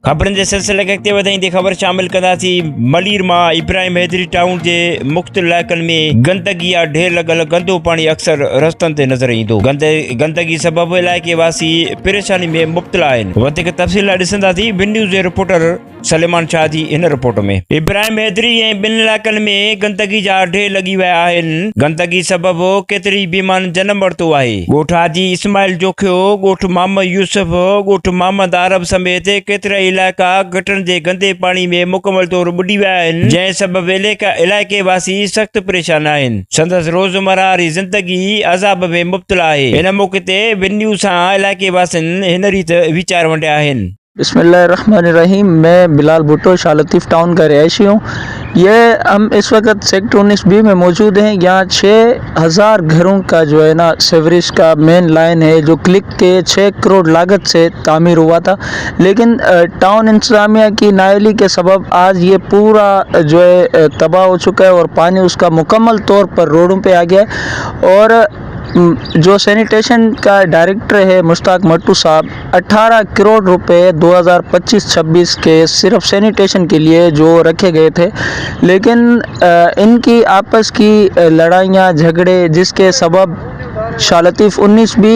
खबरनि जे सिलसिले खे अॻिते वधाईंदे ख़बर शामिल कंदासीं। मलीर मां इब्राहिम हैदरी टाउन जे मुख़्तलिफ़ इलाइक़नि में गंदगी या ढेर लॻल गंदो पाणी अक्सर रस्तनि ते नज़र ईंदो। गंदगी सबबि इलाइक़े वासी परेशानी में मुब्तला आहिनि। वधीक तफ़सील लाइ ॾिसंदासीं बिन न्यूज़ जे रिपोर्टर सलेमान शाह जी इन रिपोर्ट में। इब्राहिम हैदरी ऐं ॿिनि इलाइक़नि में गंदगी जा ढेर लॻी विया आहिनि। गंदगी सबबि केतिरी बीमारियुनि जनम वरितो आहे। ॻोठ हाजी इस्माइल जोखियो, ॻोठ मोहम्मद यूसुफ, ॻोठ मोहम्मद आरब समेत केतिरा इलाइक़ा गटरनि जे गंदे पाणी में मुकमल तौर ॿुॾी विया आहिनि, जंहिं सबबि इलाइक़े वासी सख़्त परेशान आहिनि। संदसि रोज़मर्रा वारी ज़िंदगी अज़ाब में मुब्तला आहे। हिन मौक़े ते बिन न्यूज़ सां इलाइक़े वासियुनि हिन रीति वीचार वंडिया आहिनि। बिस्मिल्लाहिर्रहमानिर्रहीम। मैं बिलाल भुट्टो शाह लतीफ़ टाउन का रहायशी हूँ। हम इस वक्त सेक्टर 19B में मौजूद हैं। यहाँ 6000 घरों का जो है ना सीवरेज का मेन लाइन है, जो क्लिक के 6 करोड़ लागत से तामीर हुआ था, लेकिन टाउन इंतज़ामिया की नाअहली के सबब आज ये पूरा जो है तबाह हो चुका है और पानी उसका मुकम्मल तौर पर रोडों पे आ गया है। और जो सैनिटेशन का डायरेक्टर है मुश्ताक मट्टू साहब, 18 करोड़ रुपए 2025-26 के सिर्फ सैनिटेशन के लिए जो रखे गए थे, लेकिन इनकी आपस की लड़ाइयाँ झगड़े जिसके सबब शाह लतीफ़ 19B,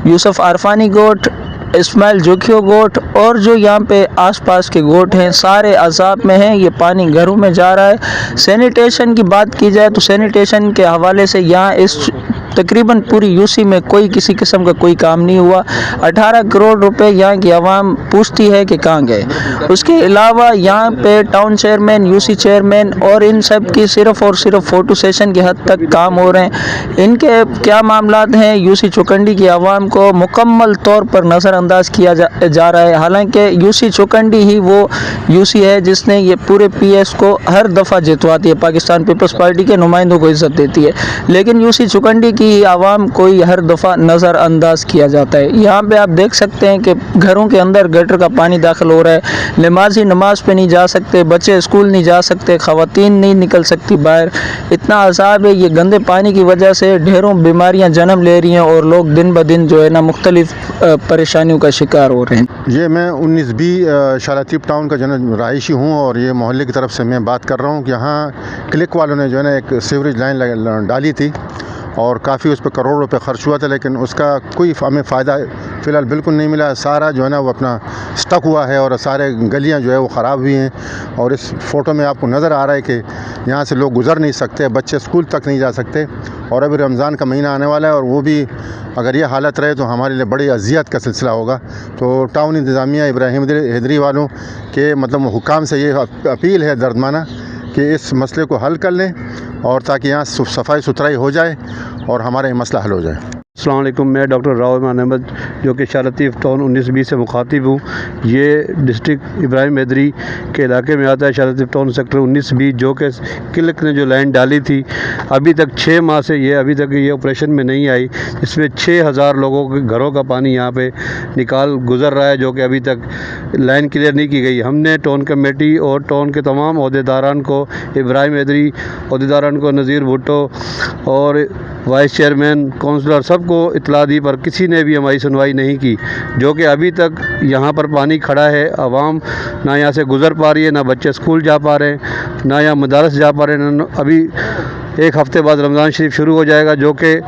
यूसुफ आरफानी गोट, इस्माइल जोखियो गोट और जो यहाँ पे आसपास के गोट हैं सारे अजाब में हैं। ये पानी घरों में जा रहा है। सैनिटेशन की बात की जाए तो सैनिटेशन के हवाले से यहाँ इस तकरीबन पूरी यूसी में कोई किसी किस्म का कोई काम नहीं हुआ। 18 करोड़ रुपए यहाँ की आवाम पूछती है कि कहाँ गए। उसके अलावा यहाँ पे टाउन चेयरमैन, यूसी चेयरमैन और इन सब की सिर्फ और सिर्फ फ़ोटो सेशन की हद तक काम हो रहे हैं। इनके क्या मामलात हैं, यूसी चुकंडी की आवाम को मुकम्मल तौर पर नज़रअंदाज किया जा रहा है। हालांकि यूसी चुकंडी ही वो यूसी है जिसने ये पूरे पीएस को हर दफ़ा जितवाती है, पाकिस्तान पीपल्स पार्टी के नुमाइंदों को इज्जत देती है, लेकिन यूसी चुकंडी की आवाम को हर दफ़ा नज़रअंदाज किया जाता है। यहाँ पे आप देख सकते हैं कि घरों के अंदर गटर का पानी दाखिल हो रहा है। नमाजी नमाज पे नहीं जा सकते, बच्चे स्कूल नहीं जा सकते, ख़वातीन नहीं निकल सकती बाहर। इतना अज़ाब है। ये गंदे पानी की वजह से ढेरों बीमारियाँ जन्म ले रही हैं और लोग दिन ब दिन जो है ना मुख्तलिफ परेशानियों का शिकार हो रहे हैं। ये मैं 19B शाह लतीफ़ टाउन का जो रहायशी हूँ और ये मोहल्ले की तरफ से मैं बात कर रहा हूँ कि यहाँ क्लिक वालों ने जो है ना एक सीवरेज लाइन डाली थी और काफ़ी उस पर करोड़ रुपए खर्च हुआ था, लेकिन उसका कोई हमें फ़ायदा फ़िलहाल बिल्कुल नहीं मिला। सारा जो है ना वो अपना स्टक हुआ है और सारे गलियां जो है वो ख़राब हुई हैं। और इस फ़ोटो में आपको नज़र आ रहा है कि यहाँ से लोग गुज़र नहीं सकते, बच्चे स्कूल तक नहीं जा सकते। और अभी रमज़ान का महीना आने वाला है और वो भी अगर ये हालत रहे तो हमारे लिए बड़ी अजियत का सिलसिला होगा। तो टाउन इंतज़ामिया इब्राहिम हैदरी वालों के मतलब हुक्काम से ये अपील है दर्दमाना कि इस मसले को हल कर लें और ताकि यहाँ सफाई सुथराई हो जाए और हमारा ये मसला हल हो जाए। अस्सलाम वालेकुम। मैं डॉक्टर राव इमान अहमद जो कि शाह लतीफ़ टाउन 19B से मुखातिब हूँ। ये डिस्ट्रिक्ट इब्राहिम हैदरी के इलाके में आता है। Shah Latif town sector 19B जो कि क्लिक ने जो लाइन डाली थी, अभी तक 6 माह से ये अभी तक ये ऑपरेशन में नहीं आई, इसमें 6000 लोगों के घरों का पानी यहाँ पे निकाल गुज़र रहा है, जो कि अभी तक लाइन क्लियर नहीं की गई। हमने टाउन कमेटी और टाउन के तमाम अहदेदारान को, इब्राहिम हैदरी अहदेदारान को, नज़ीर भुट्टो और वाइस चेयरमैन, काउंसलर सबको इतला दी, पर किसी ने भी हमारी सुनवाई नहीं की। जो कि अभी तक यहाँ पर पानी खड़ा है, आवाम ना यहाँ से गुज़र पा रही है, ना बच्चे स्कूल जा पा रहे हैं, ना यहाँ मदारस जा पा रहे हैं। अभी एक हफ़्ते बाद रमज़ान शरीफ शुरू हो जाएगा, जो कि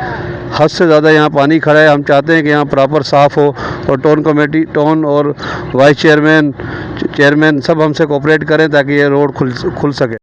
हद से ज़्यादा यहाँ पानी खड़ा है। हम चाहते हैं कि यहाँ प्रॉपर साफ़ हो और टाउन कमेटी, टाउन और वाइस चेयरमैन सब हमसे कोऑपरेट करें ताकि ये रोड खुल सके।